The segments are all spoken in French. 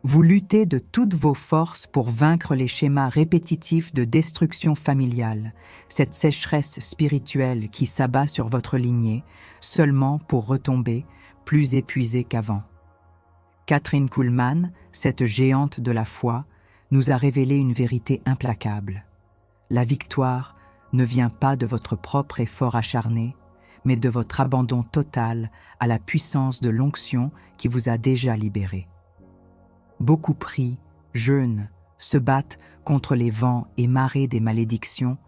Vous luttez de toutes vos forces pour vaincre les schémas répétitifs de destruction familiale, cette sécheresse spirituelle qui s'abat sur votre lignée, seulement pour retomber plus épuisée qu'avant. Kathryn Kuhlman, cette géante de la foi, nous a révélé une vérité implacable. La victoire ne vient pas de votre propre effort acharné, mais de votre abandon total à la puissance de l'onction qui vous a déjà libéré. Beaucoup prient, jeûnent, se battent contre les vents et marées des malédictions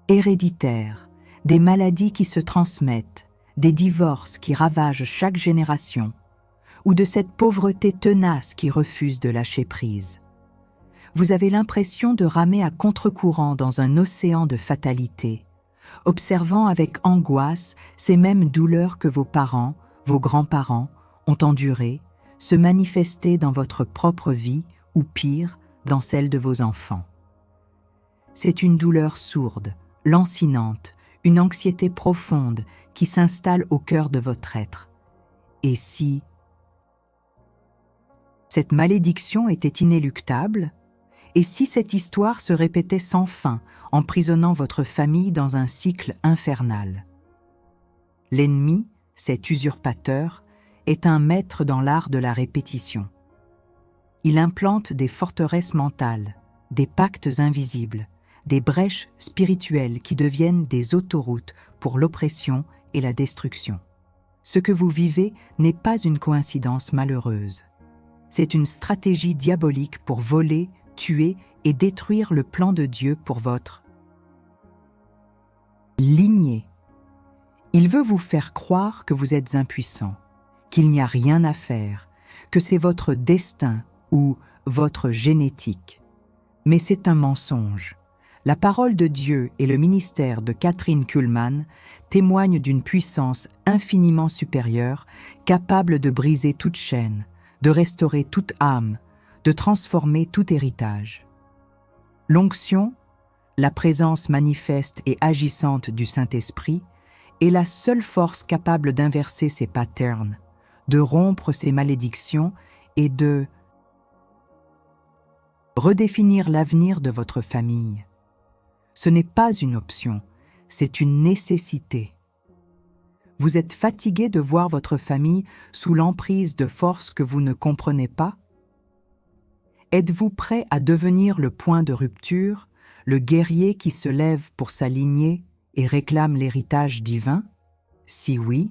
héréditaires, des maladies qui se transmettent, des divorces qui ravagent chaque génération, ou de cette pauvreté tenace qui refuse de lâcher prise. Vous avez l'impression de ramer à contre-courant dans un océan de fatalité, observant avec angoisse ces mêmes douleurs que vos parents, vos grands-parents ont endurées, se manifester dans votre propre vie ou pire, dans celle de vos enfants. C'est une douleur sourde, lancinante, une anxiété profonde qui s'installe au cœur de votre être. Et si cette malédiction était inéluctable? Et si cette histoire se répétait sans fin, emprisonnant votre famille dans un cycle infernal? L'ennemi, cet usurpateur, est un maître dans l'art de la répétition. Il implante des forteresses mentales, des pactes invisibles, des brèches spirituelles qui deviennent des autoroutes pour l'oppression et la destruction. Ce que vous vivez n'est pas une coïncidence malheureuse. C'est une stratégie diabolique pour voler, tuer et détruire le plan de Dieu pour votre lignée. Il veut vous faire croire que vous êtes impuissant, qu'il n'y a rien à faire, que c'est votre destin ou votre génétique. Mais c'est un mensonge. La parole de Dieu et le ministère de Kathryn Kuhlman témoignent d'une puissance infiniment supérieure, capable de briser toute chaîne, de restaurer toute âme, de transformer tout héritage. L'onction, la présence manifeste et agissante du Saint-Esprit, est la seule force capable d'inverser ces patterns, de rompre ces malédictions et de redéfinir l'avenir de votre famille. Ce n'est pas une option, c'est une nécessité. Vous êtes fatigué de voir votre famille sous l'emprise de forces que vous ne comprenez pas? Êtes-vous prêt à devenir le point de rupture, le guerrier qui se lève pour sa lignée et réclame l'héritage divin? Si oui,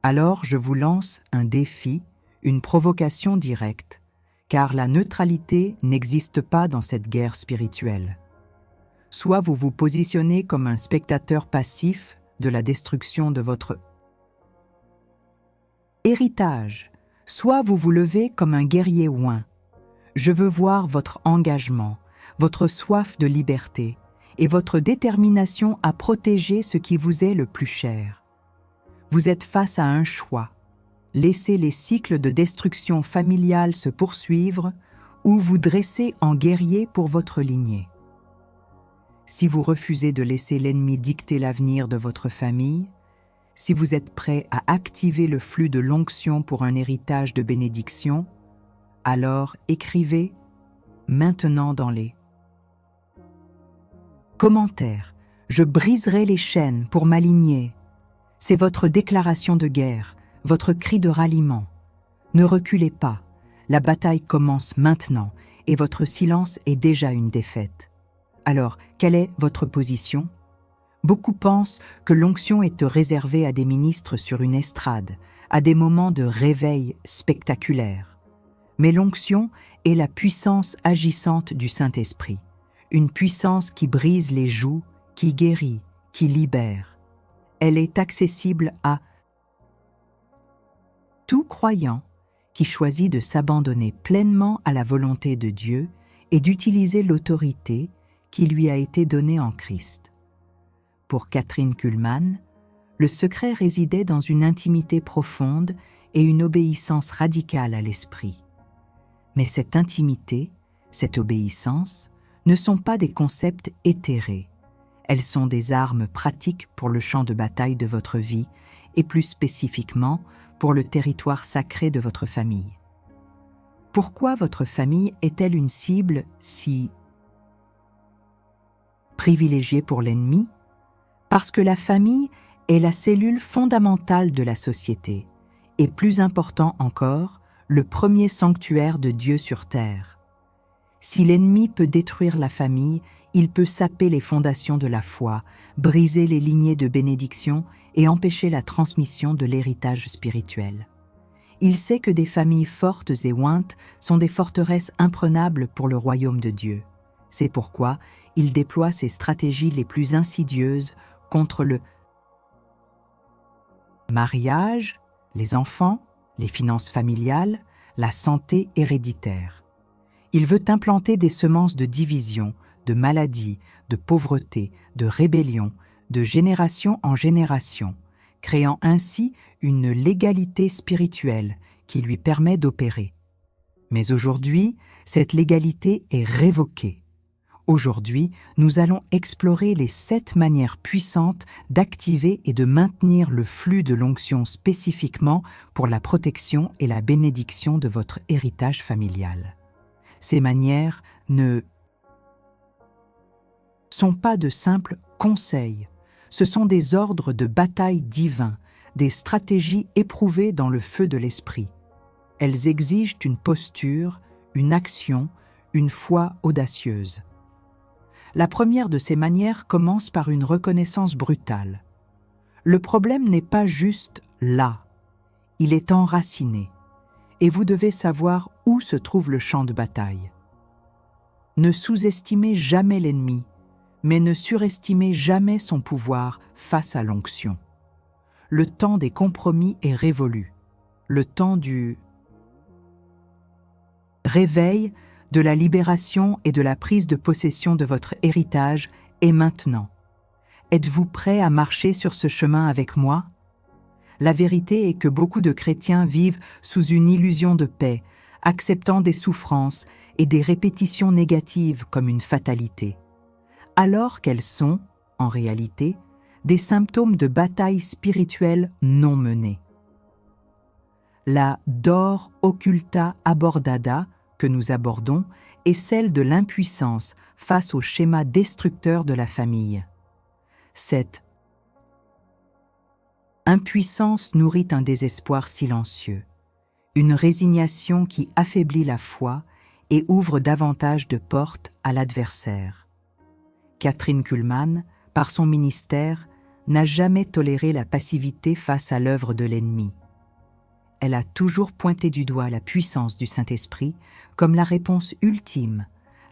alors je vous lance un défi, une provocation directe, car la neutralité n'existe pas dans cette guerre spirituelle. Soit vous vous positionnez comme un spectateur passif de la destruction de votre héritage, soit vous vous levez comme un guerrier oint. Je veux voir votre engagement, votre soif de liberté et votre détermination à protéger ce qui vous est le plus cher. Vous êtes face à un choix. Laissez les cycles de destruction familiale se poursuivre ou vous dresser en guerrier pour votre lignée. Si vous refusez de laisser l'ennemi dicter l'avenir de votre famille, si vous êtes prêt à activer le flux de l'onction pour un héritage de bénédiction, alors écrivez maintenant dans les commentaires « Je briserai les chaînes pour m'aligner ». C'est votre déclaration de guerre, votre cri de ralliement. Ne reculez pas, la bataille commence maintenant et votre silence est déjà une défaite. Alors, quelle est votre position? Beaucoup pensent que l'onction est réservée à des ministres sur une estrade, à des moments de réveil spectaculaires. Mais l'onction est la puissance agissante du Saint-Esprit, une puissance qui brise les jougs, qui guérit, qui libère. Elle est accessible à tout croyant qui choisit de s'abandonner pleinement à la volonté de Dieu et d'utiliser l'autorité qui lui a été donnée en Christ. Pour Kathryn Kuhlman, le secret résidait dans une intimité profonde et une obéissance radicale à l'Esprit. Mais cette intimité, cette obéissance, ne sont pas des concepts éthérés. Elles sont des armes pratiques pour le champ de bataille de votre vie et plus spécifiquement pour le territoire sacré de votre famille. Pourquoi votre famille est-elle une cible si privilégiée pour l'ennemi? Parce que la famille est la cellule fondamentale de la société, et plus important encore, le premier sanctuaire de Dieu sur terre. Si l'ennemi peut détruire la famille, il peut saper les fondations de la foi, briser les lignées de bénédiction et empêcher la transmission de l'héritage spirituel. Il sait que des familles fortes et ointes sont des forteresses imprenables pour le royaume de Dieu. C'est pourquoi il déploie ses stratégies les plus insidieuses contre le mariage, les enfants, les finances familiales, la santé héréditaire. Il veut implanter des semences de division, de maladie, de pauvreté, de rébellion, de génération en génération, créant ainsi une légalité spirituelle qui lui permet d'opérer. Mais aujourd'hui, cette légalité est révoquée. Aujourd'hui, nous allons explorer les 7 manières puissantes d'activer et de maintenir le flux de l'onction spécifiquement pour la protection et la bénédiction de votre héritage familial. Ces manières ne sont pas de simples conseils, ce sont des ordres de bataille divins, des stratégies éprouvées dans le feu de l'esprit. Elles exigent une posture, une action, une foi audacieuse. La première de ces manières commence par une reconnaissance brutale. Le problème n'est pas juste là, il est enraciné, et vous devez savoir où se trouve le champ de bataille. Ne sous-estimez jamais l'ennemi, mais ne surestimez jamais son pouvoir face à l'onction. Le temps des compromis est révolu, le temps du réveil, de la libération et de la prise de possession de votre héritage est maintenant. Êtes-vous prêt à marcher sur ce chemin avec moi? La vérité est que beaucoup de chrétiens vivent sous une illusion de paix, acceptant des souffrances et des répétitions négatives comme une fatalité, alors qu'elles sont, en réalité, des symptômes de bataille spirituelle non menée. La dor occulta abordada que nous abordons est celle de l'impuissance face au schéma destructeur de la famille. Cette impuissance nourrit un désespoir silencieux, une résignation qui affaiblit la foi et ouvre davantage de portes à l'adversaire. Kathryn Kuhlman, par son ministère, n'a jamais toléré la passivité face à l'œuvre de l'ennemi. Elle a toujours pointé du doigt la puissance du Saint-Esprit comme la réponse ultime,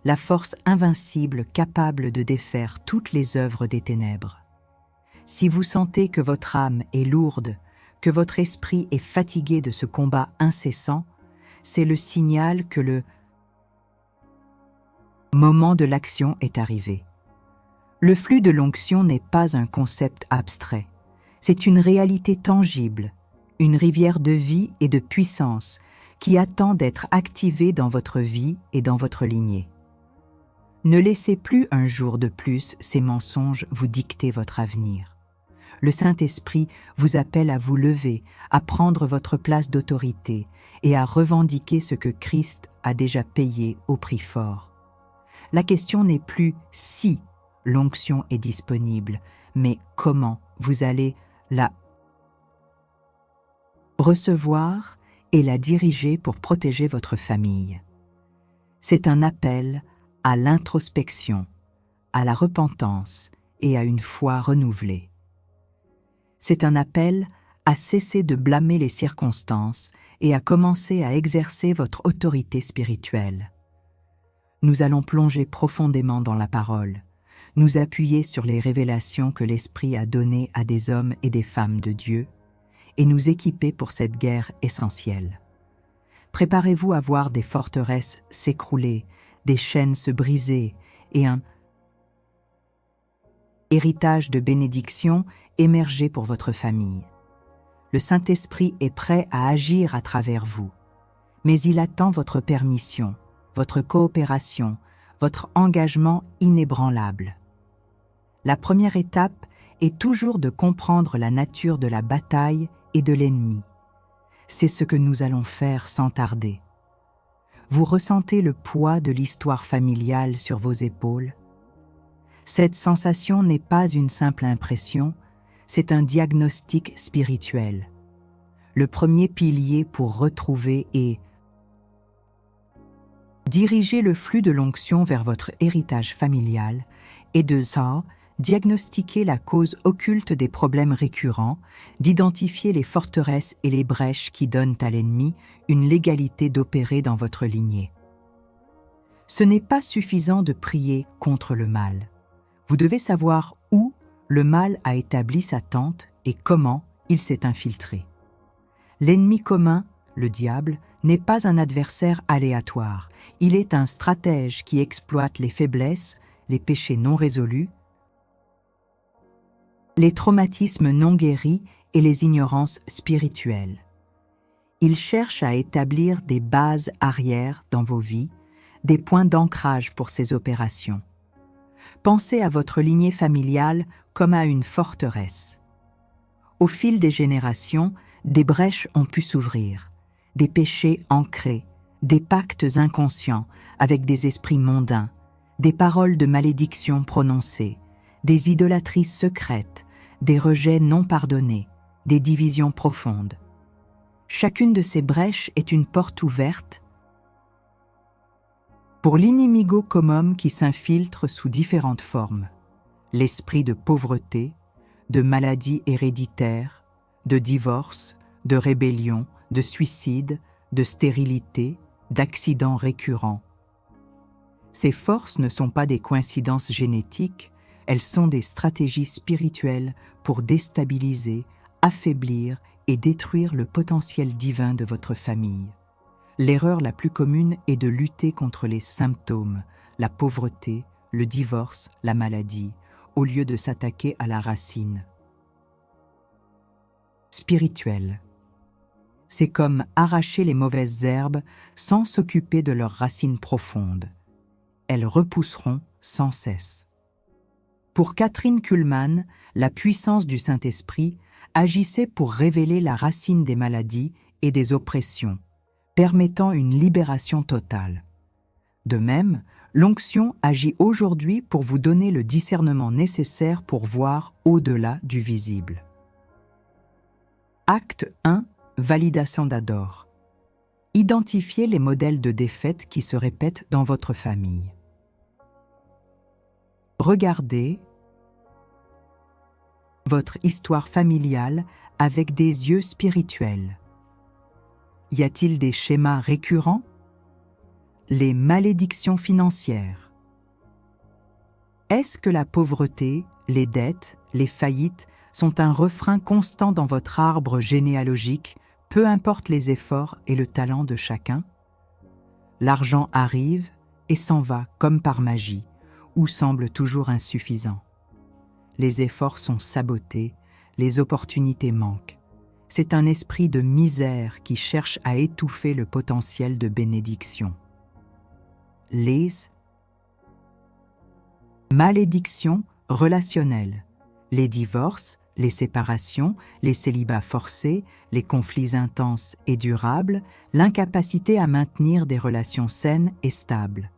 la force invincible capable de défaire toutes les œuvres des ténèbres. Si vous sentez que votre âme est lourde, que votre esprit est fatigué de ce combat incessant, c'est le signal que le moment de l'action est arrivé. Le flux de l'onction n'est pas un concept abstrait, c'est une réalité tangible, une rivière de vie et de puissance qui attend d'être activée dans votre vie et dans votre lignée. Ne laissez plus un jour de plus ces mensonges vous dicter votre avenir. Le Saint-Esprit vous appelle à vous lever, à prendre votre place d'autorité et à revendiquer ce que Christ a déjà payé au prix fort. La question n'est plus si l'onction est disponible, mais comment vous allez la recevoir et la diriger pour protéger votre famille. C'est un appel à l'introspection, à la repentance et à une foi renouvelée. C'est un appel à cesser de blâmer les circonstances et à commencer à exercer votre autorité spirituelle. Nous allons plonger profondément dans la parole, nous appuyer sur les révélations que l'Esprit a données à des hommes et des femmes de Dieu, et nous équiper pour cette guerre essentielle. Préparez-vous à voir des forteresses s'écrouler, des chaînes se briser et un héritage de bénédiction émerger pour votre famille. Le Saint-Esprit est prêt à agir à travers vous, mais il attend votre permission, votre coopération, votre engagement inébranlable. La première étape est toujours de comprendre la nature de la bataille et de l'ennemi. C'est ce que nous allons faire sans tarder. vous ressentez le poids de l'histoire familiale sur vos épaules. Cette sensation n'est pas une simple impression, c'est un diagnostic spirituel. Le premier pilier pour retrouver et diriger le flux de l'onction vers votre héritage familial et de ça, diagnostiquer la cause occulte des problèmes récurrents, d'identifier les forteresses et les brèches qui donnent à l'ennemi une légalité d'opérer dans votre lignée. Ce n'est pas suffisant de prier contre le mal. Vous devez savoir où le mal a établi sa tente et comment il s'est infiltré. L'ennemi commun, le diable, n'est pas un adversaire aléatoire. Il est un stratège qui exploite les faiblesses, les péchés non résolus, les traumatismes non guéris et les ignorances spirituelles. Il cherche à établir des bases arrières dans vos vies, des points d'ancrage pour ces opérations. Pensez à votre lignée familiale comme à une forteresse. Au fil des générations, des brèches ont pu s'ouvrir, des péchés ancrés, des pactes inconscients avec des esprits mondains, des paroles de malédiction prononcées, des idolâtries secrètes, des rejets non pardonnés, des divisions profondes. Chacune de ces brèches est une porte ouverte pour l'inimigo commun qui s'infiltre sous différentes formes. L'esprit de pauvreté, de maladie héréditaire, de divorce, de rébellion, de suicide, de stérilité, d'accidents récurrents. Ces forces ne sont pas des coïncidences génétiques, elles sont des stratégies spirituelles pour déstabiliser, affaiblir et détruire le potentiel divin de votre famille. L'erreur la plus commune est de lutter contre les symptômes, la pauvreté, le divorce, la maladie, au lieu de s'attaquer à la racine. Spirituel. C'est comme arracher les mauvaises herbes sans s'occuper de leurs racines profondes. Elles repousseront sans cesse. Pour Catherine Kuhlman, la puissance du Saint-Esprit agissait pour révéler la racine des maladies et des oppressions, permettant une libération totale. De même, l'onction agit aujourd'hui pour vous donner le discernement nécessaire pour voir au-delà du visible. Acte 1. Validation d'Ador. Identifiez les modèles de défaite qui se répètent dans votre famille. Regardez votre histoire familiale avec des yeux spirituels. Y a-t-il des schémas récurrents? Les malédictions financières. Est-ce que la pauvreté, les dettes, les faillites sont un refrain constant dans votre arbre généalogique, peu importe les efforts et le talent de chacun? L'argent arrive et s'en va comme par magie, ou semble toujours insuffisant. Les efforts sont sabotés, les opportunités manquent. C'est un esprit de misère qui cherche à étouffer le potentiel de bénédiction. Les malédictions relationnelles, les divorces, les séparations, les célibats forcés, les conflits intenses et durables, l'incapacité à maintenir des relations saines et stables.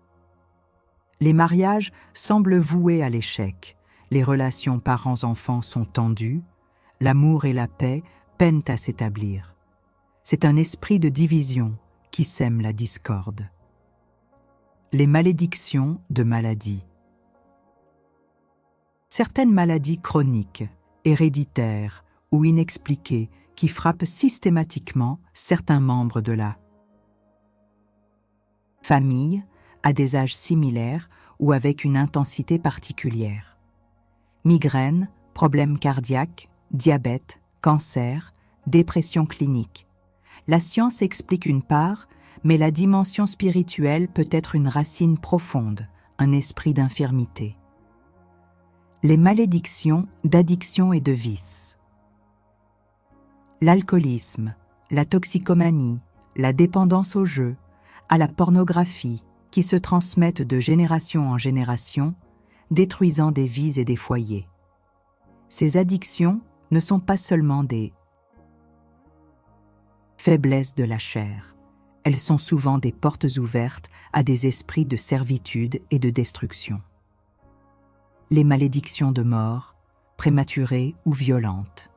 Les mariages semblent voués à l'échec, les relations parents-enfants sont tendues, l'amour et la paix peinent à s'établir. C'est un esprit de division qui sème la discorde. Les malédictions de maladies. Certaines maladies chroniques, héréditaires ou inexpliquées qui frappent systématiquement certains membres de la famille à des âges similaires ou avec une intensité particulière. Migraines, problèmes cardiaques, diabète, cancer, dépression clinique. La science explique une part, mais la dimension spirituelle peut être une racine profonde, un esprit d'infirmité. Les malédictions d'addiction et de vice. L'alcoolisme, la toxicomanie, la dépendance au jeu, à la pornographie, qui se transmettent de génération en génération, détruisant des vies et des foyers. Ces addictions ne sont pas seulement des faiblesses de la chair, elles sont souvent des portes ouvertes à des esprits de servitude et de destruction. Les malédictions de mort, prématurées ou violentes.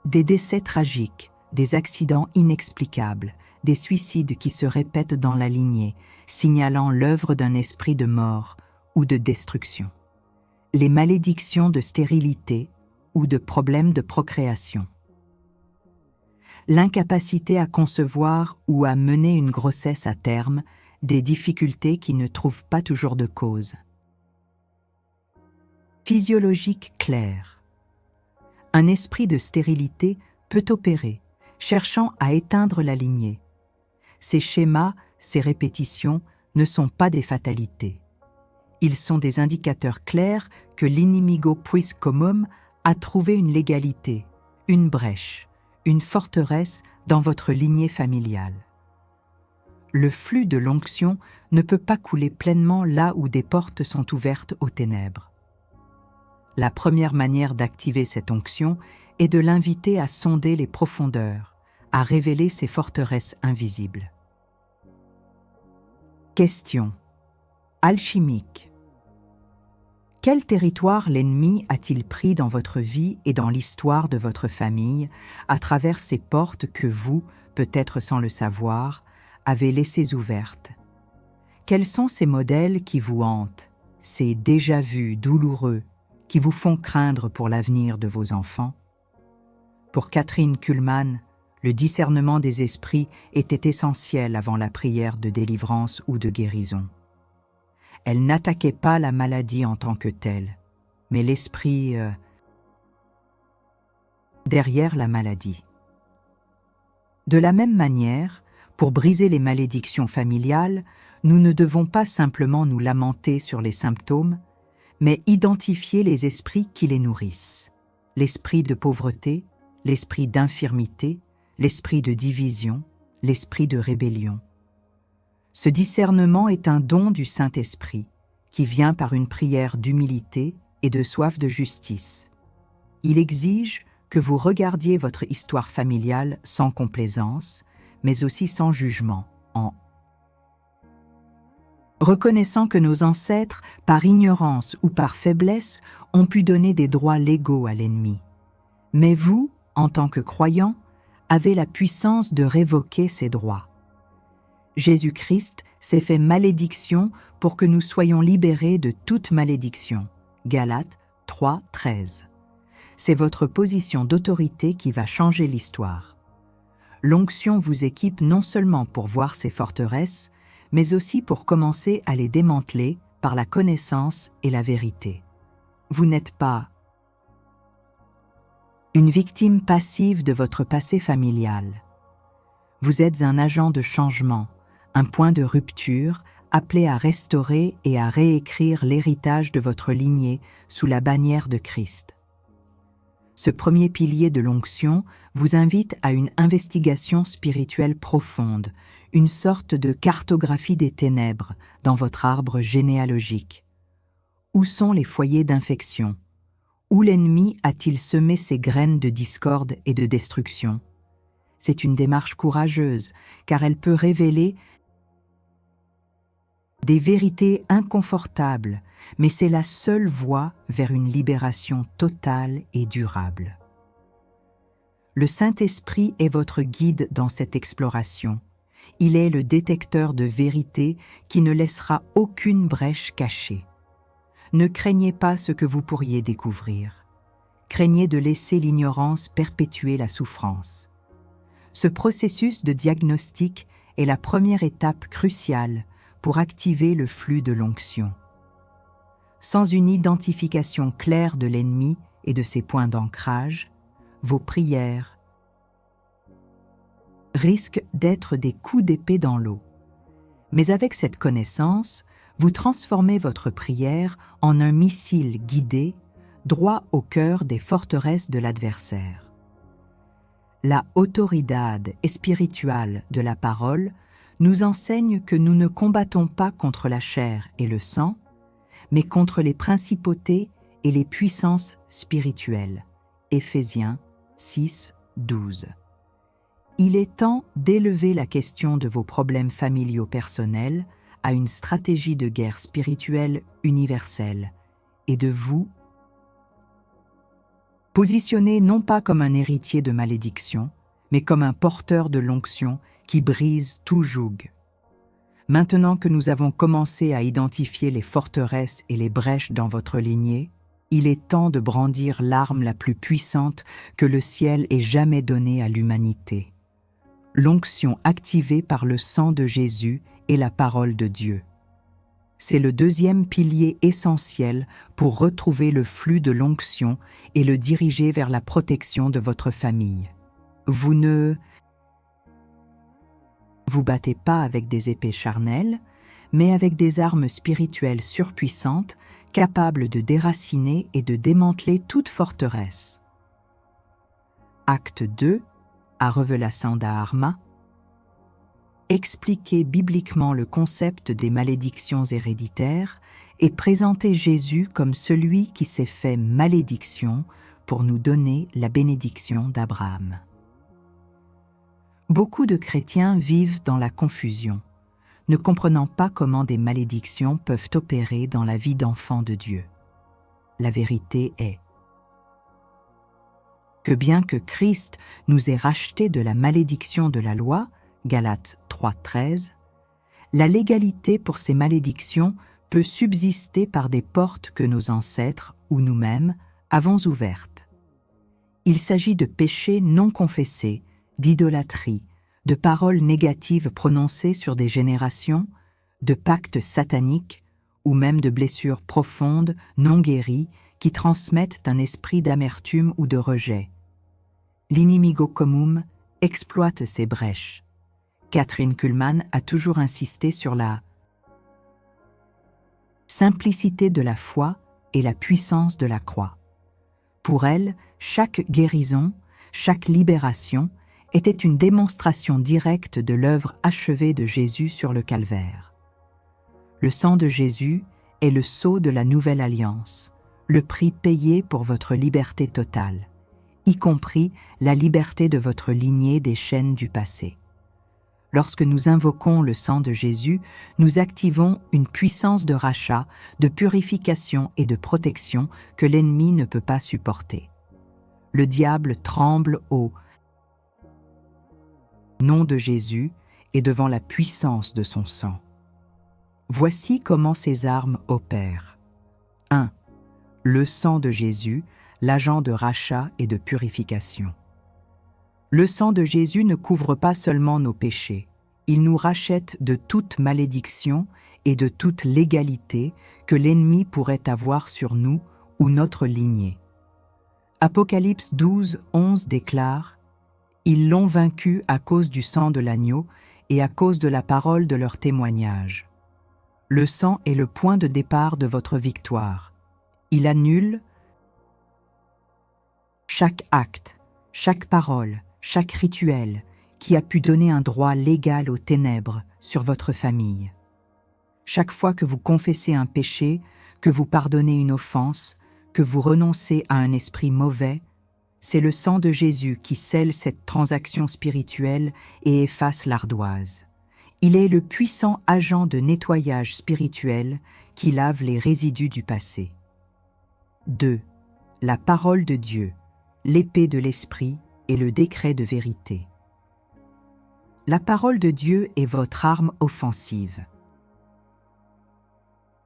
Des décès tragiques, des accidents inexplicables, des suicides qui se répètent dans la lignée, signalant l'œuvre d'un esprit de mort ou de destruction. Les malédictions de stérilité ou de problèmes de procréation. L'incapacité à concevoir ou à mener une grossesse à terme, des difficultés qui ne trouvent pas toujours de cause. Physiologique claire. Un esprit de stérilité peut opérer, cherchant à éteindre la lignée. Ces schémas, ces répétitions ne sont pas des fatalités. Ils sont des indicateurs clairs que l'inimigo puis comum a trouvé une légalité, une brèche, une forteresse dans votre lignée familiale. Le flux de l'onction ne peut pas couler pleinement là où des portes sont ouvertes aux ténèbres. La première manière d'activer cette onction est de l'inviter à sonder les profondeurs, à révéler ses forteresses invisibles. Question. Alchimique. Quel territoire l'ennemi a-t-il pris dans votre vie et dans l'histoire de votre famille à travers ces portes que vous, peut-être sans le savoir, avez laissées ouvertes? Quels sont ces modèles qui vous hantent, ces déjà-vus douloureux qui vous font craindre pour l'avenir de vos enfants? Pour Catherine Kuhlman, le discernement des esprits était essentiel avant la prière de délivrance ou de guérison. Elle n'attaquait pas la maladie en tant que telle, mais l'esprit derrière la maladie. De la même manière, pour briser les malédictions familiales, nous ne devons pas simplement nous lamenter sur les symptômes, mais identifier les esprits qui les nourrissent. L'esprit de pauvreté, l'esprit d'infirmité, l'esprit de division, l'esprit de rébellion. Ce discernement est un don du Saint-Esprit qui vient par une prière d'humilité et de soif de justice. Il exige que vous regardiez votre histoire familiale sans complaisance, mais aussi sans jugement, en reconnaissant que nos ancêtres, par ignorance ou par faiblesse, ont pu donner des droits légaux à l'ennemi. Mais vous, en tant que croyants, avez la puissance de révoquer ces droits. Jésus-Christ s'est fait malédiction pour que nous soyons libérés de toute malédiction. Galates 3, 13. C'est votre position d'autorité qui va changer l'histoire. L'onction vous équipe non seulement pour voir ces forteresses, mais aussi pour commencer à les démanteler par la connaissance et la vérité. Vous n'êtes pas une victime passive de votre passé familial. Vous êtes un agent de changement, un point de rupture appelé à restaurer et à réécrire l'héritage de votre lignée sous la bannière de Christ. Ce premier pilier de l'onction vous invite à une investigation spirituelle profonde, une sorte de cartographie des ténèbres dans votre arbre généalogique. Où sont les foyers d'infection? Où l'ennemi a-t-il semé ses graines de discorde et de destruction? C'est une démarche courageuse, car elle peut révéler des vérités inconfortables, mais c'est la seule voie vers une libération totale et durable. Le Saint-Esprit est votre guide dans cette exploration. Il est le détecteur de vérité qui ne laissera aucune brèche cachée. Ne craignez pas ce que vous pourriez découvrir. Craignez de laisser l'ignorance perpétuer la souffrance. Ce processus de diagnostic est la première étape cruciale pour activer le flux de l'onction. Sans une identification claire de l'ennemi et de ses points d'ancrage, vos prières risquent d'être des coups d'épée dans l'eau. Mais avec cette connaissance, vous transformez votre prière en un missile guidé droit au cœur des forteresses de l'adversaire. La autoridad espirituale de la parole nous enseigne que nous ne combattons pas contre la chair et le sang, mais contre les principautés et les puissances spirituelles. Éphésiens 6, 12. Il est temps d'élever la question de vos problèmes familiaux personnels à une stratégie de guerre spirituelle universelle et de vous positionner non pas comme un héritier de malédiction, mais comme un porteur de l'onction qui brise tout joug. Maintenant que nous avons commencé à identifier les forteresses et les brèches dans votre lignée, il est temps de brandir l'arme la plus puissante que le ciel ait jamais donnée à l'humanité. L'onction activée par le sang de Jésus et la parole de Dieu. C'est le deuxième pilier essentiel pour retrouver le flux de l'onction et le diriger vers la protection de votre famille. Vous ne vous battez pas avec des épées charnelles, mais avec des armes spirituelles surpuissantes, capables de déraciner et de démanteler toute forteresse. Acte 2, à Révélation d'Arma. Expliquer bibliquement le concept des malédictions héréditaires et présenter Jésus comme celui qui s'est fait malédiction pour nous donner la bénédiction d'Abraham. Beaucoup de chrétiens vivent dans la confusion, ne comprenant pas comment des malédictions peuvent opérer dans la vie d'enfants de Dieu. La vérité est que bien que Christ nous ait rachetés de la malédiction de la loi, Galates 3,13, la légalité pour ces malédictions peut subsister par des portes que nos ancêtres ou nous-mêmes avons ouvertes. Il s'agit de péchés non confessés, d'idolâtrie, de paroles négatives prononcées sur des générations, de pactes sataniques ou même de blessures profondes, non guéries, qui transmettent un esprit d'amertume ou de rejet. L'inimigo comum exploite ces brèches. Kathryn Kuhlman a toujours insisté sur la simplicité de la foi et la puissance de la croix. Pour elle, chaque guérison, chaque libération était une démonstration directe de l'œuvre achevée de Jésus sur le calvaire. Le sang de Jésus est le sceau de la nouvelle alliance, le prix payé pour votre liberté totale, y compris la liberté de votre lignée des chaînes du passé. Lorsque nous invoquons le sang de Jésus, nous activons une puissance de rachat, de purification et de protection que l'ennemi ne peut pas supporter. Le diable tremble au nom de Jésus et devant la puissance de son sang. Voici comment ces armes opèrent. 1. Le sang de Jésus, l'agent de rachat et de purification. Le sang de Jésus ne couvre pas seulement nos péchés, il nous rachète de toute malédiction et de toute légalité que l'ennemi pourrait avoir sur nous ou notre lignée. Apocalypse 12:11 déclare « Ils l'ont vaincu à cause du sang de l'agneau et à cause de la parole de leur témoignage. » Le sang est le point de départ de votre victoire. Il annule chaque acte, chaque parole, chaque rituel qui a pu donner un droit légal aux ténèbres sur votre famille. Chaque fois que vous confessez un péché, que vous pardonnez une offense, que vous renoncez à un esprit mauvais, c'est le sang de Jésus qui scelle cette transaction spirituelle et efface l'ardoise. Il est le puissant agent de nettoyage spirituel qui lave les résidus du passé. 2. La parole de Dieu, l'épée de l'esprit et le décret de vérité. La parole de Dieu est votre arme offensive.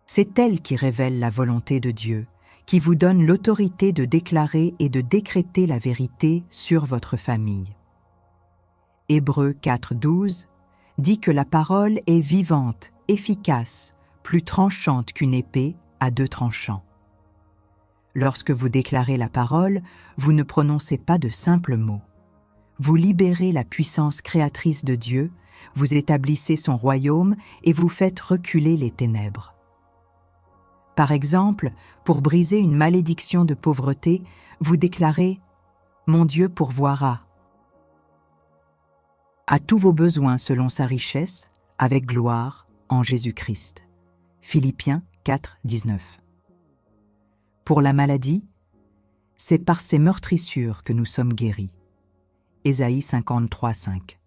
C'est elle qui révèle la volonté de Dieu, qui vous donne l'autorité de déclarer et de décréter la vérité sur votre famille. Hébreux 4:12 dit que la parole est vivante, efficace, plus tranchante qu'une épée à 2 tranchants. Lorsque vous déclarez la parole, vous ne prononcez pas de simples mots. Vous libérez la puissance créatrice de Dieu, vous établissez son royaume et vous faites reculer les ténèbres. Par exemple, pour briser une malédiction de pauvreté, vous déclarez « Mon Dieu pourvoira à tous vos besoins selon sa richesse, avec gloire en Jésus-Christ. » Philippiens 4:19. Pour la maladie, c'est par ses meurtrissures que nous sommes guéris. Ésaïe 53, 5.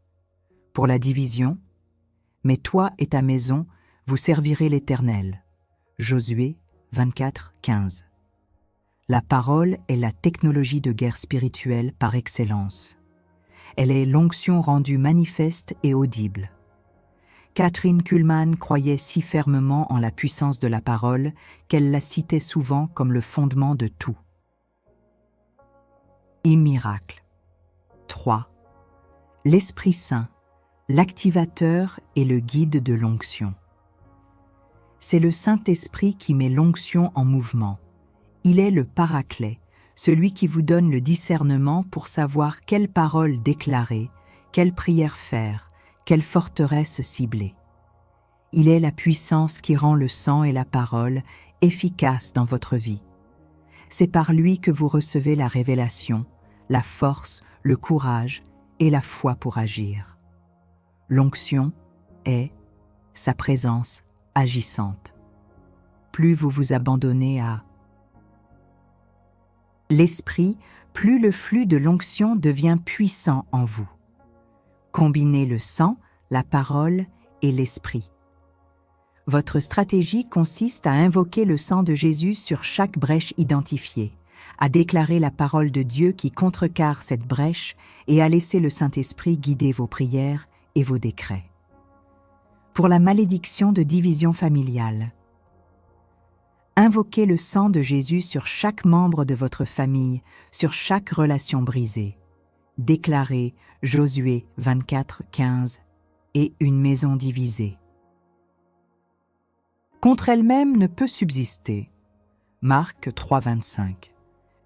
Pour la division, mais toi et ta maison, vous servirez l'Éternel. Josué 24, 15. La parole est la technologie de guerre spirituelle par excellence. Elle est l'onction rendue manifeste et audible. Kathryn Kuhlman croyait si fermement en la puissance de la parole qu'elle la citait souvent comme le fondement de tout. Miracle. 3. L'Esprit Saint, l'activateur et le guide de l'onction. C'est le Saint-Esprit qui met l'onction en mouvement. Il est le paraclet, celui qui vous donne le discernement pour savoir quelle parole déclarer, quelle prière faire, quelle forteresse cibler. Il est la puissance qui rend le sang et la parole efficaces dans votre vie. C'est par lui que vous recevez la révélation, la force, le courage et la foi pour agir. L'onction est sa présence agissante. Plus vous vous abandonnez à l'Esprit, plus le flux de l'onction devient puissant en vous. Combinez le sang, la parole et l'Esprit. Votre stratégie consiste à invoquer le sang de Jésus sur chaque brèche identifiée, à déclarer la parole de Dieu qui contrecarre cette brèche et à laisser le Saint-Esprit guider vos prières et vos décrets. Pour la malédiction de division familiale, invoquez le sang de Jésus sur chaque membre de votre famille, sur chaque relation brisée. Déclarez Josué 24, 15 et une maison divisée. Contre elle-même ne peut subsister. Marc 3, 25.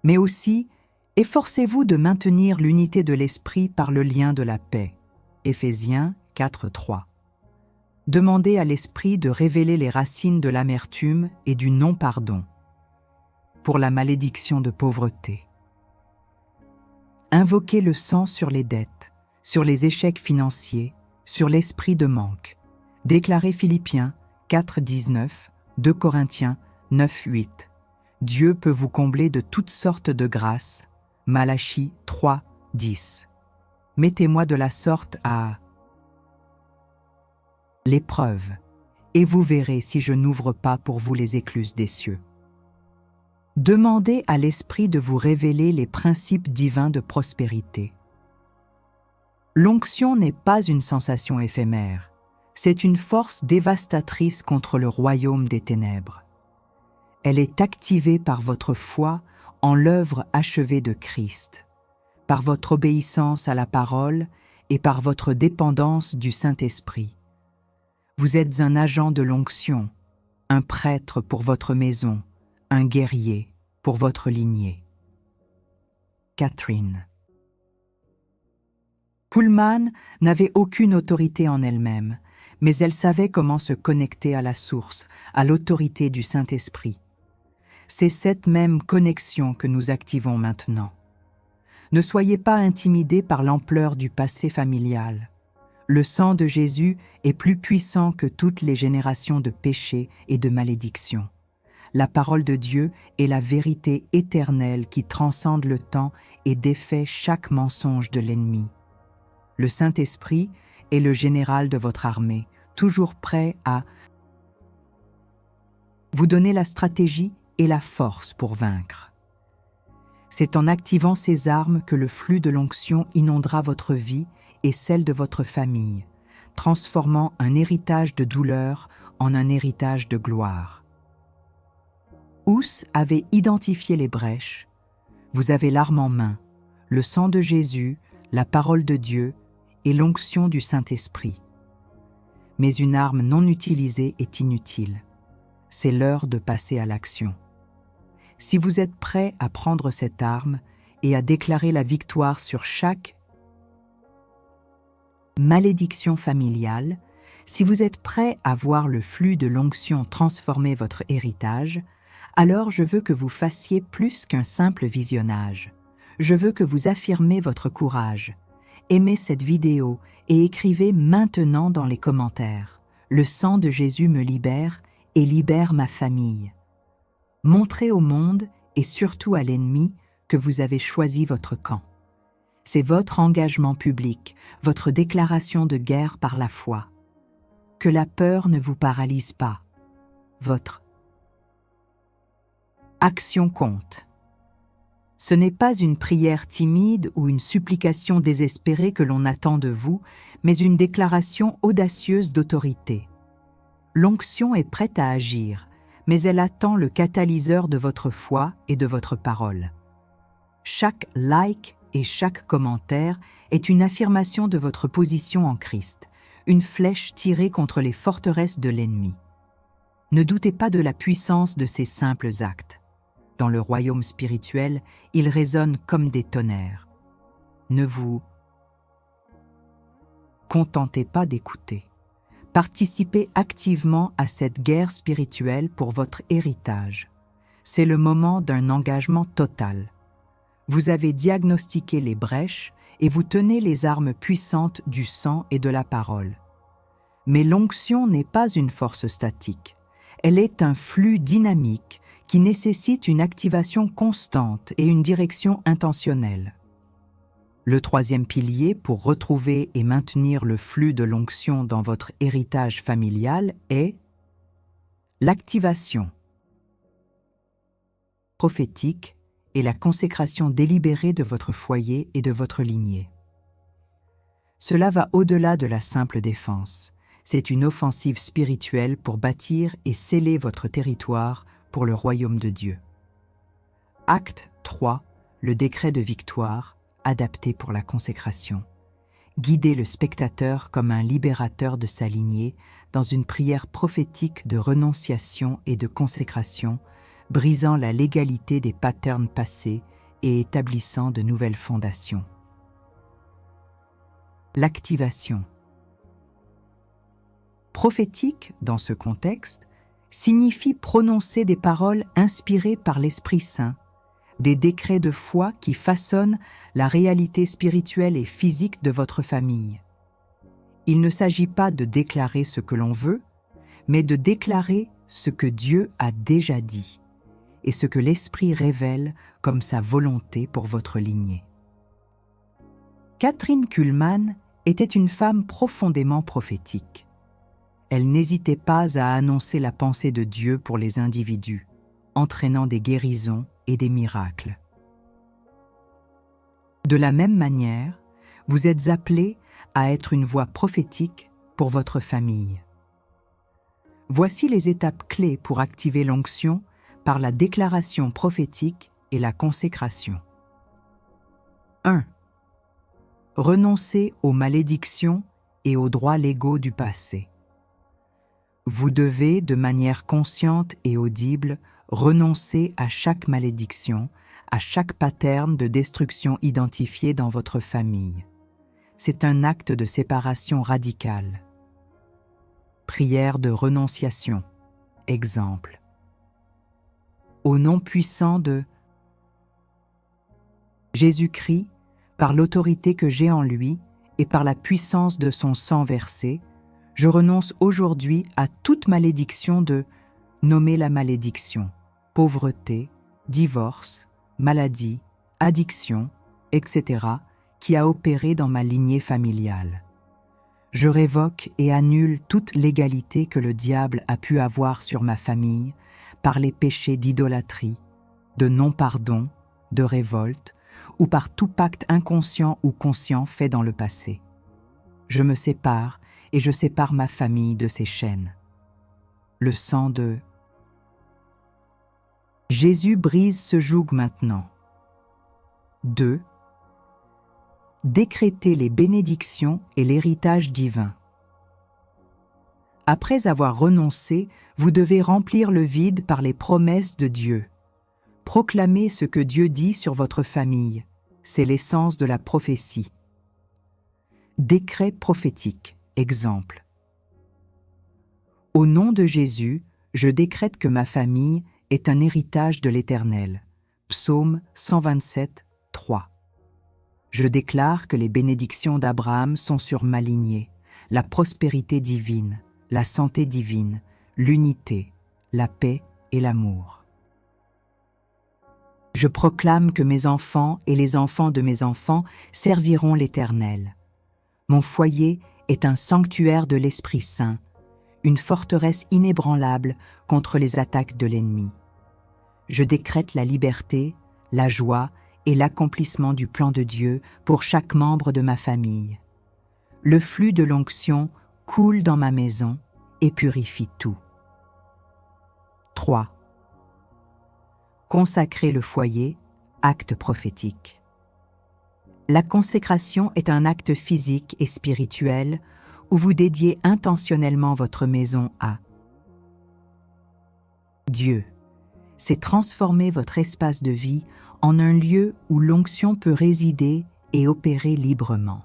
Mais aussi, efforcez-vous de maintenir l'unité de l'esprit par le lien de la paix. Éphésiens 4, 3. Demandez à l'esprit de révéler les racines de l'amertume et du non-pardon. Pour la malédiction de pauvreté. Invoquez le sang sur les dettes, sur les échecs financiers, sur l'esprit de manque. Déclarez Philippiens 4, 19, 2 Corinthiens 9, 8. Dieu peut vous combler de toutes sortes de grâces. Malachie 3, 10. Mettez-moi de la sorte à l'épreuve, et vous verrez si je n'ouvre pas pour vous les écluses des cieux. Demandez à l'Esprit de vous révéler les principes divins de prospérité. L'onction n'est pas une sensation éphémère, c'est une force dévastatrice contre le royaume des ténèbres. Elle est activée par votre foi en l'œuvre achevée de Christ, par votre obéissance à la parole et par votre dépendance du Saint-Esprit. Vous êtes un agent de l'onction, un prêtre pour votre maison, un guerrier pour votre lignée. Kathryn Kuhlman n'avait aucune autorité en elle-même, mais elle savait comment se connecter à la source, à l'autorité du Saint-Esprit. C'est cette même connexion que nous activons maintenant. Ne soyez pas intimidés par l'ampleur du passé familial. Le sang de Jésus est plus puissant que toutes les générations de péchés et de malédictions. La parole de Dieu est la vérité éternelle qui transcende le temps et défait chaque mensonge de l'ennemi. Le Saint-Esprit est le général de votre armée, toujours prêt à vous donner la stratégie et la force pour vaincre. C'est en activant ces armes que le flux de l'onction inondera votre vie et celle de votre famille, transformant un héritage de douleur en un héritage de gloire. Hus avait identifié les brèches. Vous avez l'arme en main, le sang de Jésus, la parole de Dieu et l'onction du Saint-Esprit. Mais une arme non utilisée est inutile. C'est l'heure de passer à l'action. Si vous êtes prêt à prendre cette arme et à déclarer la victoire sur chaque malédiction familiale, si vous êtes prêt à voir le flux de l'onction transformer votre héritage, alors je veux que vous fassiez plus qu'un simple visionnage. Je veux que vous affirmez votre courage. Aimez cette vidéo et écrivez maintenant dans les commentaires « Le sang de Jésus me libère et libère ma famille ». Montrez au monde et surtout à l'ennemi que vous avez choisi votre camp. C'est votre engagement public, votre déclaration de guerre par la foi. Que la peur ne vous paralyse pas. Votre action compte. Ce n'est pas une prière timide ou une supplication désespérée que l'on attend de vous, mais une déclaration audacieuse d'autorité. L'onction est prête à agir, mais elle attend le catalyseur de votre foi et de votre parole. Chaque like et chaque commentaire est une affirmation de votre position en Christ, une flèche tirée contre les forteresses de l'ennemi. Ne doutez pas de la puissance de ces simples actes. Dans le royaume spirituel, ils résonnent comme des tonnerres. Ne vous contentez pas d'écouter. Participez activement à cette guerre spirituelle pour votre héritage. C'est le moment d'un engagement total. Vous avez diagnostiqué les brèches et vous tenez les armes puissantes du sang et de la parole. Mais l'onction n'est pas une force statique. Elle est un flux dynamique qui nécessite une activation constante et une direction intentionnelle. Le troisième pilier pour retrouver et maintenir le flux de l'onction dans votre héritage familial est l'activation prophétique et la consécration délibérée de votre foyer et de votre lignée. Cela va au-delà de la simple défense. C'est une offensive spirituelle pour bâtir et sceller votre territoire pour le royaume de Dieu. Acte 3, le décret de victoire, adapté pour la consécration. Guidez le spectateur comme un libérateur de sa lignée dans une prière prophétique de renonciation et de consécration, brisant la légalité des patterns passés et établissant de nouvelles fondations. L'activation prophétique, dans ce contexte, signifie prononcer des paroles inspirées par l'Esprit Saint, des décrets de foi qui façonnent la réalité spirituelle et physique de votre famille. Il ne s'agit pas de déclarer ce que l'on veut, mais de déclarer ce que Dieu a déjà dit et ce que l'Esprit révèle comme sa volonté pour votre lignée. Kathryn Kuhlman était une femme profondément prophétique. Elle n'hésitait pas à annoncer la pensée de Dieu pour les individus, entraînant des guérisons et des miracles. De la même manière, vous êtes appelés à être une voix prophétique pour votre famille. Voici les étapes clés pour activer l'onction par la déclaration prophétique et la consécration. 1. Renoncez aux malédictions et aux droits légaux du passé. Vous devez, de manière consciente et audible, renoncer à chaque malédiction, à chaque pattern de destruction identifié dans votre famille. C'est un acte de séparation radicale. Prière de renonciation. Exemple. Au nom puissant de Jésus-Christ, par l'autorité que j'ai en lui et par la puissance de son sang versé, je renonce aujourd'hui à toute malédiction de nommer la malédiction, pauvreté, divorce, maladie, addiction, etc., qui a opéré dans ma lignée familiale. Je révoque et annule toute légalité que le diable a pu avoir sur ma famille par les péchés d'idolâtrie, de non-pardon, de révolte, ou par tout pacte inconscient ou conscient fait dans le passé. Je me sépare et je sépare ma famille de ces chaînes. Le sang de Jésus brise ce joug maintenant. 2. Décrétez les bénédictions et l'héritage divin. Après avoir renoncé, vous devez remplir le vide par les promesses de Dieu. Proclamez ce que Dieu dit sur votre famille. C'est l'essence de la prophétie. Décret prophétique. Exemple. Au nom de Jésus, je décrète que ma famille est un héritage de l'Éternel. Psaume 127, 3. Je déclare que les bénédictions d'Abraham sont sur ma lignée, la prospérité divine, la santé divine, l'unité, la paix et l'amour. Je proclame que mes enfants et les enfants de mes enfants serviront l'Éternel. Mon foyer est un sanctuaire de l'Esprit Saint, une forteresse inébranlable contre les attaques de l'ennemi. Je décrète la liberté, la joie et l'accomplissement du plan de Dieu pour chaque membre de ma famille. Le flux de l'onction coule dans ma maison et purifie tout. 3. Consacrer le foyer, acte prophétique. La consécration est un acte physique et spirituel où vous dédiez intentionnellement votre maison à Dieu. C'est transformer votre espace de vie en un lieu où l'onction peut résider et opérer librement.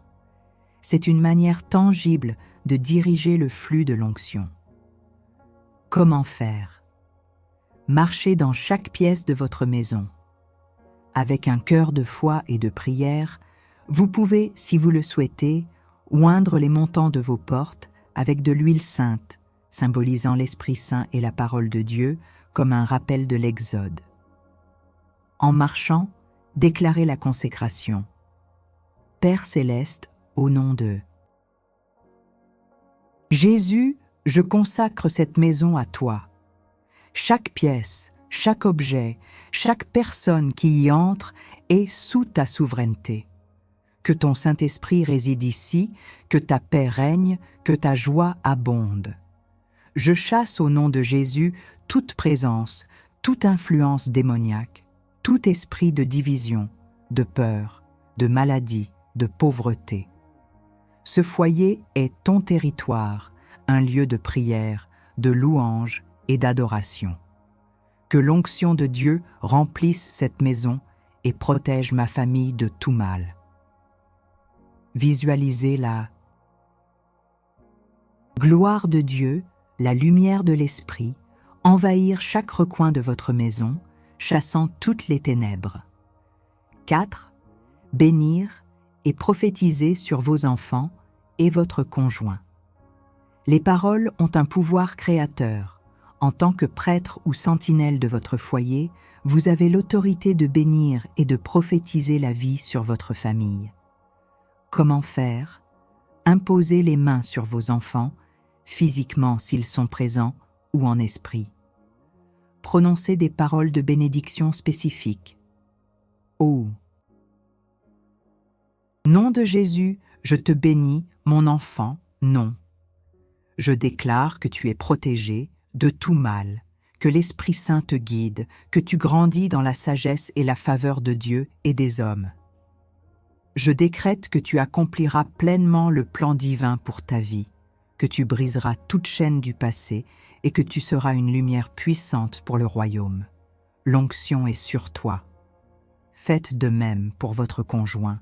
C'est une manière tangible de diriger le flux de l'onction. Comment faire? Marchez dans chaque pièce de votre maison. Avec un cœur de foi et de prière, vous pouvez, si vous le souhaitez, oindre les montants de vos portes avec de l'huile sainte, symbolisant l'Esprit Saint et la parole de Dieu comme un rappel de l'Exode. En marchant, déclarez la consécration. Père céleste, au nom de Jésus, je consacre cette maison à toi. Chaque pièce, chaque objet, chaque personne qui y entre est sous ta souveraineté. Que ton Saint-Esprit réside ici, que ta paix règne, que ta joie abonde. Je chasse au nom de Jésus toute présence, toute influence démoniaque, tout esprit de division, de peur, de maladie, de pauvreté. Ce foyer est ton territoire, un lieu de prière, de louange et d'adoration. Que l'onction de Dieu remplisse cette maison et protège ma famille de tout mal. Visualisez la gloire de Dieu, la lumière de l'Esprit, envahir chaque recoin de votre maison, chassant toutes les ténèbres. 4. Bénir et prophétiser sur vos enfants et votre conjoint. Les paroles ont un pouvoir créateur. En tant que prêtre ou sentinelle de votre foyer, vous avez l'autorité de bénir et de prophétiser la vie sur votre famille. Comment faire? Imposez les mains sur vos enfants, physiquement s'ils sont présents ou en esprit. Prononcez des paroles de bénédiction spécifiques. Oh! Nom de Jésus, je te bénis, mon enfant, non. Je déclare que tu es protégé de tout mal, que l'Esprit Saint te guide, que tu grandis dans la sagesse et la faveur de Dieu et des hommes. Je décrète que tu accompliras pleinement le plan divin pour ta vie, que tu briseras toute chaîne du passé et que tu seras une lumière puissante pour le royaume. L'onction est sur toi. Faites de même pour votre conjoint.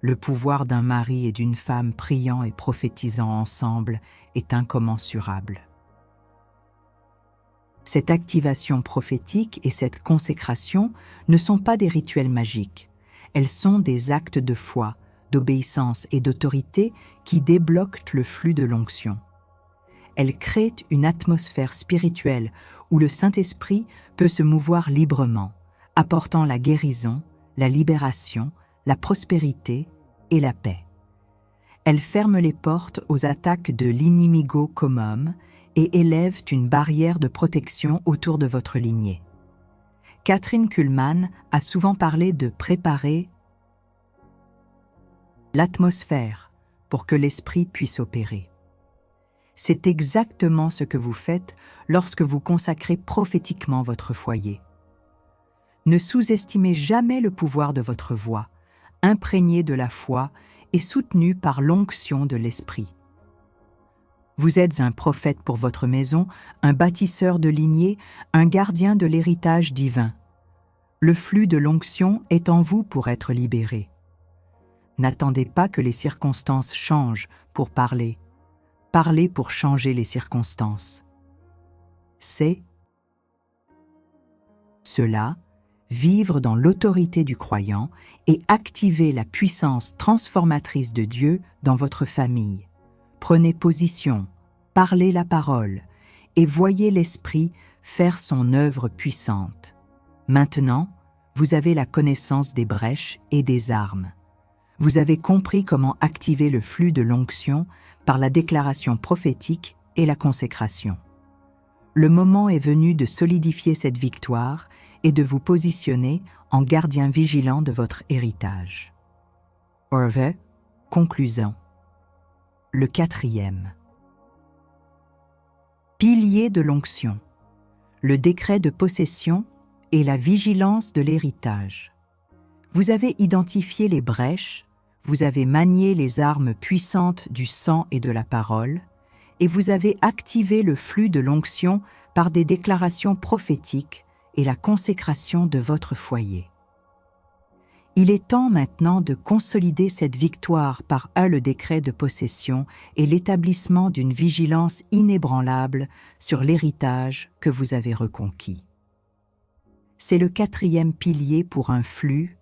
Le pouvoir d'un mari et d'une femme priant et prophétisant ensemble est incommensurable. Cette activation prophétique et cette consécration ne sont pas des rituels magiques. Elles sont des actes de foi, d'obéissance et d'autorité qui débloquent le flux de l'onction. Elles créent une atmosphère spirituelle où le Saint-Esprit peut se mouvoir librement, apportant la guérison, la libération, la prospérité et la paix. Elles ferment les portes aux attaques de l'inimigo commun et élèvent une barrière de protection autour de votre lignée. Kathryn Kuhlman a souvent parlé de préparer l'atmosphère pour que l'esprit puisse opérer. C'est exactement ce que vous faites lorsque vous consacrez prophétiquement votre foyer. Ne sous-estimez jamais le pouvoir de votre voix, imprégnée de la foi et soutenue par l'onction de l'esprit. Vous êtes un prophète pour votre maison, un bâtisseur de lignée, un gardien de l'héritage divin. Le flux de l'onction est en vous pour être libéré. N'attendez pas que les circonstances changent pour parler. Parlez pour changer les circonstances. C'est cela, vivre dans l'autorité du croyant et activer la puissance transformatrice de Dieu dans votre famille. Prenez position, parlez la parole et voyez l'Esprit faire son œuvre puissante. Maintenant, Vous avez la connaissance des brèches et des armes. Vous avez compris comment activer le flux de l'onction par la déclaration prophétique et la consécration. Le moment est venu de solidifier cette victoire et de vous positionner en gardien vigilant de votre héritage. Orve, conclusion. Le 4e. Pilier de l'onction. Le décret de possession et la vigilance de l'héritage. Vous avez identifié les brèches, vous avez manié les armes puissantes du sang et de la parole, et vous avez activé le flux de l'onction par des déclarations prophétiques et la consécration de votre foyer. Il est temps maintenant de consolider cette victoire par le décret de possession et l'établissement d'une vigilance inébranlable sur l'héritage que vous avez reconquis. C'est le 4e pilier pour un flux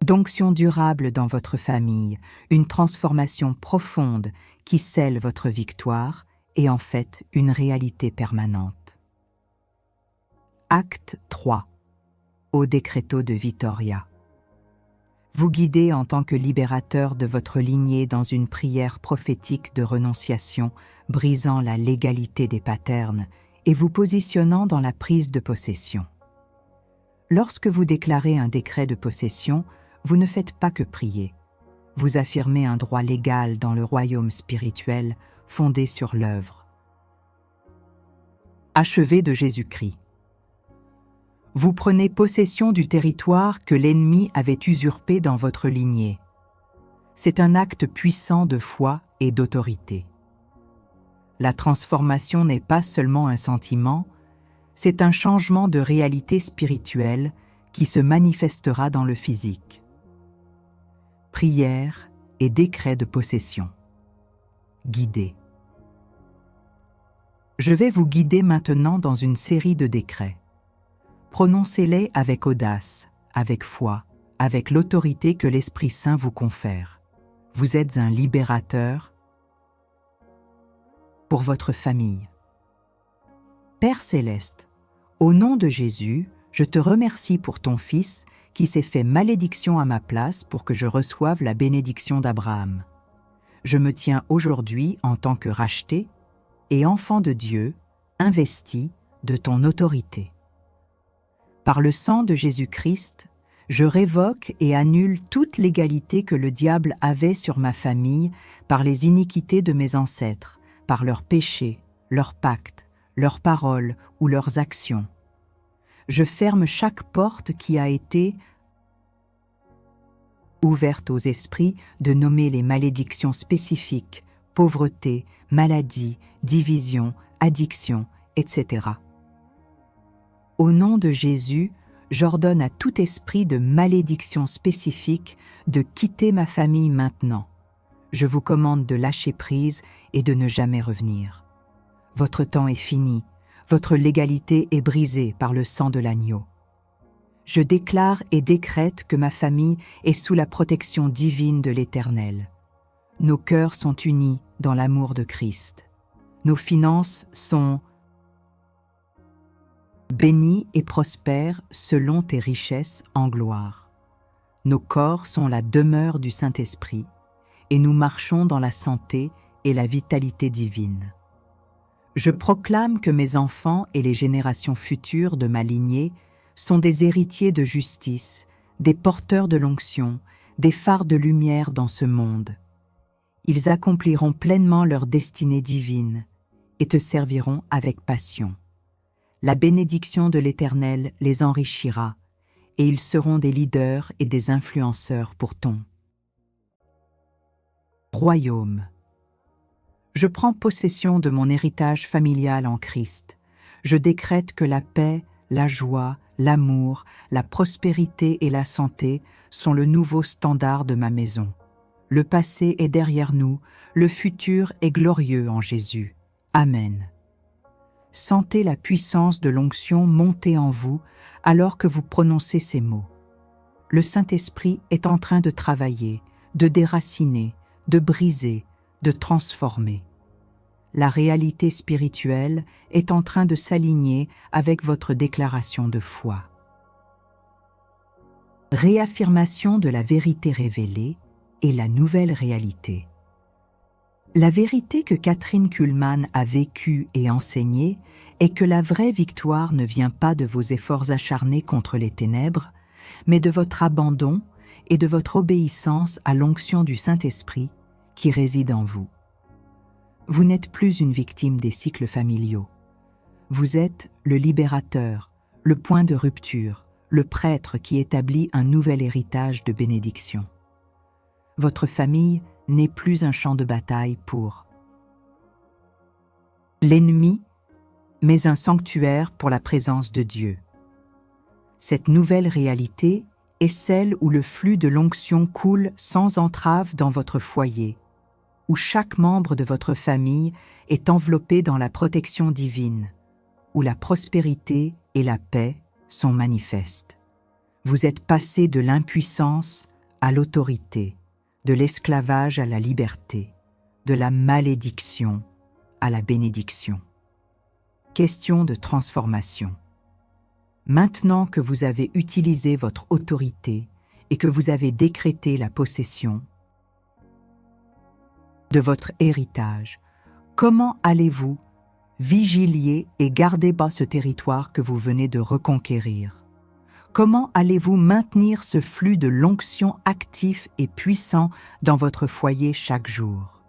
d'onction durable dans votre famille, une transformation profonde qui scelle votre victoire et en fait une réalité permanente. Acte 3. Au Decreto de Vittoria. Vous guidez en tant que libérateur de votre lignée dans une prière prophétique de renonciation, brisant la légalité des patterns et vous positionnant dans la prise de possession. Lorsque vous déclarez un décret de possession, vous ne faites pas que prier. Vous affirmez un droit légal dans le royaume spirituel fondé sur l'œuvre achevée de Jésus-Christ. Vous prenez possession du territoire que l'ennemi avait usurpé dans votre lignée. C'est un acte puissant de foi et d'autorité. La transformation n'est pas seulement un sentiment, c'est un changement de réalité spirituelle qui se manifestera dans le physique. Prière et décret de possession. Guider. Je vais vous guider maintenant dans une série de décrets. Prononcez-les avec audace, avec foi, avec l'autorité que l'Esprit Saint vous confère. Vous êtes un libérateur pour votre famille. Père céleste, au nom de Jésus, je te remercie pour ton Fils qui s'est fait malédiction à ma place pour que je reçoive la bénédiction d'Abraham. Je me tiens aujourd'hui en tant que racheté et enfant de Dieu, investi de ton autorité. Par le sang de Jésus-Christ, je révoque et annule toute l'égalité que le diable avait sur ma famille par les iniquités de mes ancêtres, par leurs péchés, leurs pactes, leurs paroles ou leurs actions. Je ferme chaque porte qui a été ouverte aux esprits de nommer les malédictions spécifiques, pauvreté, maladie, division, addiction, etc. Au nom de Jésus, j'ordonne à tout esprit de malédiction spécifique de quitter ma famille maintenant. Je vous commande de lâcher prise et de ne jamais revenir. Votre temps est fini, votre légalité est brisée par le sang de l'agneau. Je déclare et décrète que ma famille est sous la protection divine de l'Éternel. Nos cœurs sont unis dans l'amour de Christ. Nos finances sont bénis et prospères selon tes richesses en gloire. Nos corps sont la demeure du Saint-Esprit et nous marchons dans la santé et la vitalité divine. Je proclame que mes enfants et les générations futures de ma lignée sont des héritiers de justice, des porteurs de l'onction, des phares de lumière dans ce monde. Ils accompliront pleinement leur destinée divine et te serviront avec passion. La bénédiction de l'Éternel les enrichira, et ils seront des leaders et des influenceurs pour ton royaume. Je prends possession de mon héritage familial en Christ. Je décrète que la paix, la joie, l'amour, la prospérité et la santé sont le nouveau standard de ma maison. Le passé est derrière nous, le futur est glorieux en Jésus. Amen. Sentez la puissance de l'onction monter en vous alors que vous prononcez ces mots. Le Saint-Esprit est en train de travailler, de déraciner, de briser, de transformer. La réalité spirituelle est en train de s'aligner avec votre déclaration de foi. réaffirmation de la vérité révélée et la nouvelle réalité. La vérité que Kathryn Kuhlman a vécue et enseignée est que la vraie victoire ne vient pas de vos efforts acharnés contre les ténèbres, mais de votre abandon et de votre obéissance à l'onction du Saint-Esprit qui réside en vous. Vous n'êtes plus une victime des cycles familiaux. Vous êtes le libérateur, le point de rupture, le prêtre qui établit un nouvel héritage de bénédiction. Votre famille n'est plus un champ de bataille pour l'ennemi, mais un sanctuaire pour la présence de Dieu. Cette nouvelle réalité est celle où le flux de l'onction coule sans entrave dans votre foyer, où chaque membre de votre famille est enveloppé dans la protection divine, où la prospérité et la paix sont manifestes. Vous êtes passé de l'impuissance à l'autorité, de l'esclavage à la liberté, de la malédiction à la bénédiction. Question de transformation. Maintenant que vous avez utilisé votre autorité et que vous avez décrété la possession de votre héritage, comment allez-vous vigilier et garder bas ce territoire que vous venez de reconquérir? Comment allez-vous maintenir ce flux de l'onction actif et puissant dans votre foyer chaque jour?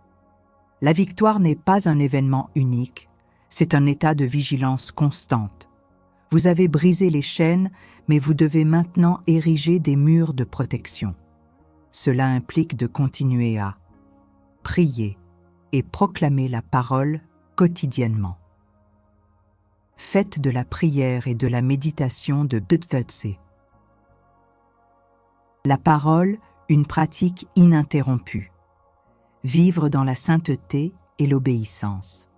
La victoire n'est pas un événement unique, c'est un état de vigilance constante. Vous avez brisé les chaînes, mais vous devez maintenant ériger des murs de protection. Cela implique de continuer à prier et proclamer la parole quotidiennement. Faites de la prière et de la méditation de Btvetze. La parole, une pratique ininterrompue. Vivre dans la sainteté et l'obéissance.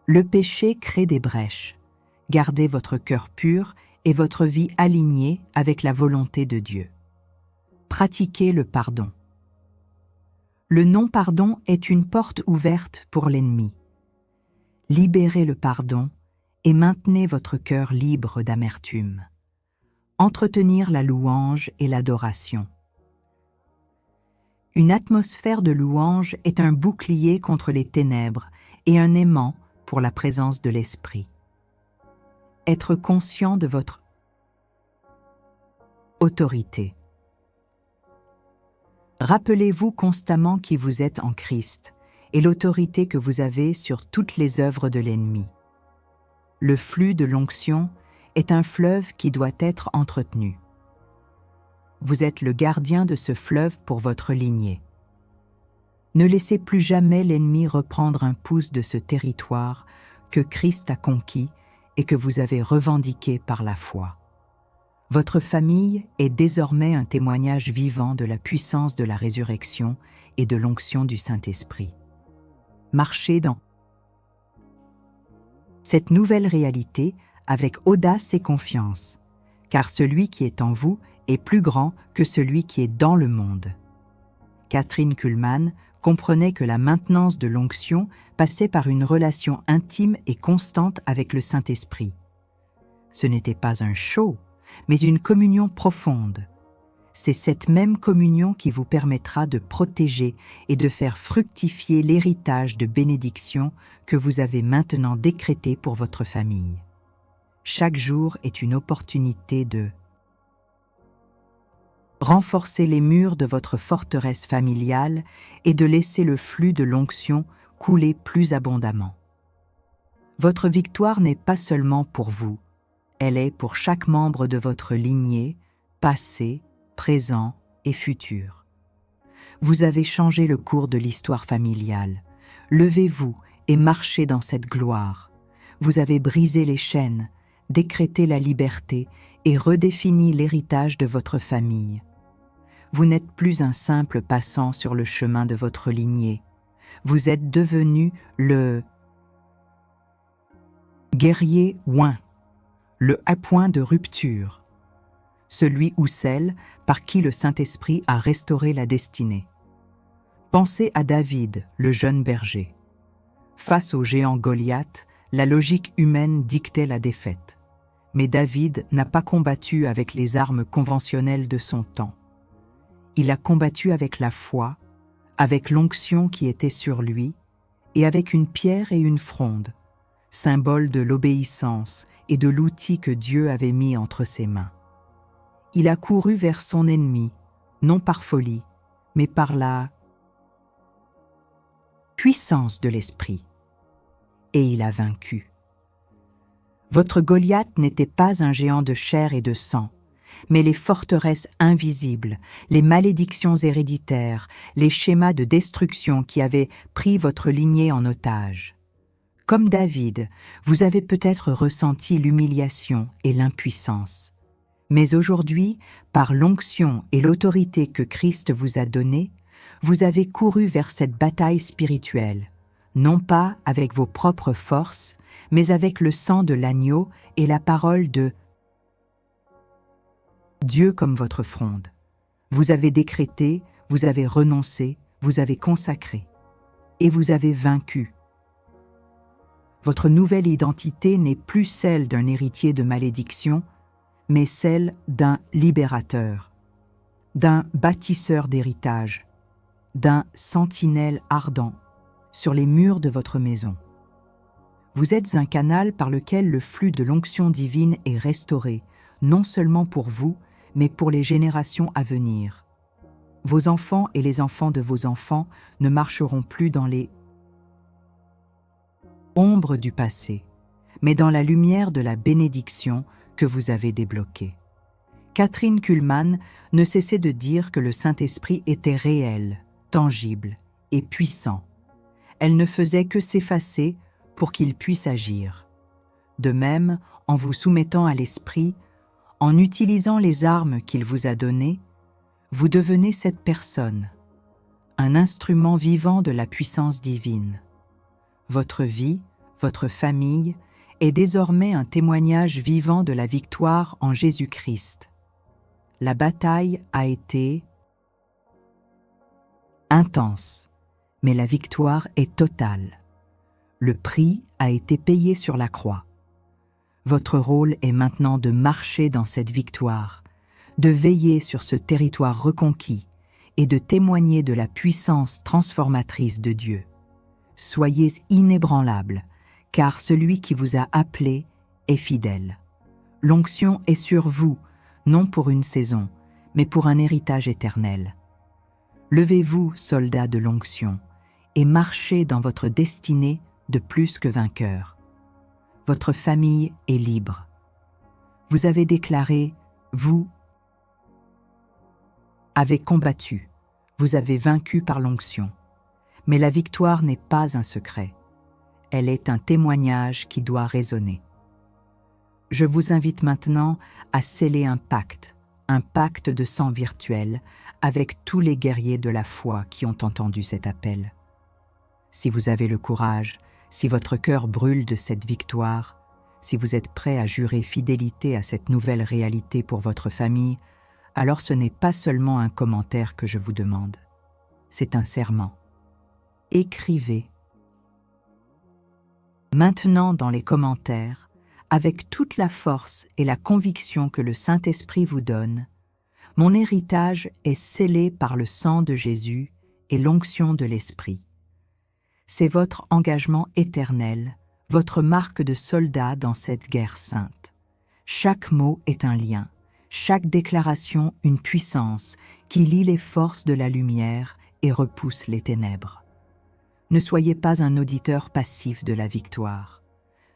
Le péché crée des brèches. Gardez votre cœur pur et votre vie alignée avec la volonté de Dieu. Pratiquez le pardon. Le non-pardon est une porte ouverte pour l'ennemi. Libérez le pardon et maintenez votre cœur libre d'amertume. Entretenir la louange et l'adoration. Une atmosphère de louange est un bouclier contre les ténèbres et un aimant pour la présence de l'Esprit. Être conscient de votre autorité. Rappelez-vous constamment qui vous êtes en Christ et l'autorité que vous avez sur toutes les œuvres de l'ennemi. Le flux de l'onction est un fleuve qui doit être entretenu. Vous êtes le gardien de ce fleuve pour votre lignée. Ne laissez plus jamais l'ennemi reprendre un pouce de ce territoire que Christ a conquis et que vous avez revendiqué par la foi. Votre famille est désormais un témoignage vivant de la puissance de la résurrection et de l'onction du Saint-Esprit. Marchez dans cette nouvelle réalité avec audace et confiance, car celui qui est en vous est plus grand que celui qui est dans le monde. Kathryn Kuhlman comprenait que la maintenance de l'onction passait par une relation intime et constante avec le Saint-Esprit. Ce n'était pas un show, mais une communion profonde. C'est cette même communion qui vous permettra de protéger et de faire fructifier l'héritage de bénédiction que vous avez maintenant décrété pour votre famille. Chaque jour est une opportunité de renforcer les murs de votre forteresse familiale et de laisser le flux de l'onction couler plus abondamment. Votre victoire n'est pas seulement pour vous, elle est pour chaque membre de votre lignée, passé, présent et futur. Vous avez changé le cours de l'histoire familiale. Levez-vous et marchez dans cette gloire. Vous avez brisé les chaînes, décrété la liberté et redéfini l'héritage de votre famille. Vous n'êtes plus un simple passant sur le chemin de votre lignée. Vous êtes devenu le guerrier oint, le appoint de rupture, celui ou celle par qui le Saint-Esprit a restauré la destinée. Pensez à David, le jeune berger. Face au géant Goliath, la logique humaine dictait la défaite. Mais David n'a pas combattu avec les armes conventionnelles de son temps. Il a combattu avec la foi, avec l'onction qui était sur lui, et avec une pierre et une fronde, symbole de l'obéissance et de l'outil que Dieu avait mis entre ses mains. Il a couru vers son ennemi, non par folie, mais par la puissance de l'esprit. Et il a vaincu. Votre Goliath n'était pas un géant de chair et de sang, mais les forteresses invisibles, les malédictions héréditaires, les schémas de destruction qui avaient pris votre lignée en otage. Comme David, vous avez peut-être ressenti l'humiliation et l'impuissance. Mais aujourd'hui, par l'onction et l'autorité que Christ vous a donnée, vous avez couru vers cette bataille spirituelle, non pas avec vos propres forces, mais avec le sang de l'agneau et la parole de Dieu comme votre fronde. Vous avez décrété, vous avez renoncé, vous avez consacré. Et vous avez vaincu. Votre nouvelle identité n'est plus celle d'un héritier de malédiction, mais celle d'un libérateur, d'un bâtisseur d'héritage, d'un sentinelle ardent sur les murs de votre maison. Vous êtes un canal par lequel le flux de l'onction divine est restauré, non seulement pour vous, mais pour les générations à venir. Vos enfants et les enfants de vos enfants ne marcheront plus dans les ombres du passé, mais dans la lumière de la bénédiction que vous avez débloquée. Catherine Kuhlman ne cessait de dire que le Saint-Esprit était réel, tangible et puissant. Elle ne faisait que s'effacer pour qu'il puisse agir. De même, en vous soumettant à l'Esprit, en utilisant les armes qu'il vous a données, vous devenez cette personne, un instrument vivant de la puissance divine. Votre vie, votre famille est désormais un témoignage vivant de la victoire en Jésus-Christ. La bataille a été intense, mais la victoire est totale. Le prix a été payé sur la croix. Votre rôle est maintenant de marcher dans cette victoire, de veiller sur ce territoire reconquis et de témoigner de la puissance transformatrice de Dieu. Soyez inébranlables, car celui qui vous a appelé est fidèle. L'onction est sur vous, non pour une saison, mais pour un héritage éternel. Levez-vous, soldats de l'onction, et marchez dans votre destinée de plus que vainqueur. Votre famille est libre. Vous avez déclaré, vous avez combattu, vous avez vaincu par l'onction. Mais la victoire n'est pas un secret. Elle est un témoignage qui doit résonner. Je vous invite maintenant à sceller un pacte de sang virtuel avec tous les guerriers de la foi qui ont entendu cet appel. Si vous avez le courage, si votre cœur brûle de cette victoire, si vous êtes prêt à jurer fidélité à cette nouvelle réalité pour votre famille, alors ce n'est pas seulement un commentaire que je vous demande, c'est un serment. Écrivez. Maintenant dans les commentaires, avec toute la force et la conviction que le Saint-Esprit vous donne, mon héritage est scellé par le sang de Jésus et l'onction de l'Esprit. C'est votre engagement éternel, votre marque de soldat dans cette guerre sainte. Chaque mot est un lien, chaque déclaration une puissance qui lie les forces de la lumière et repousse les ténèbres. Ne soyez pas un auditeur passif de la victoire.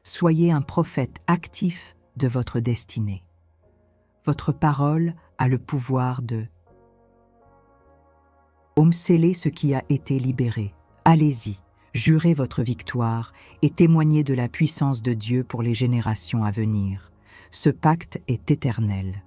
Soyez un prophète actif de votre destinée. Votre parole a le pouvoir de sceller ce qui a été libéré. Allez-y, jurez votre victoire et témoignez de la puissance de Dieu pour les générations à venir. Ce pacte est éternel.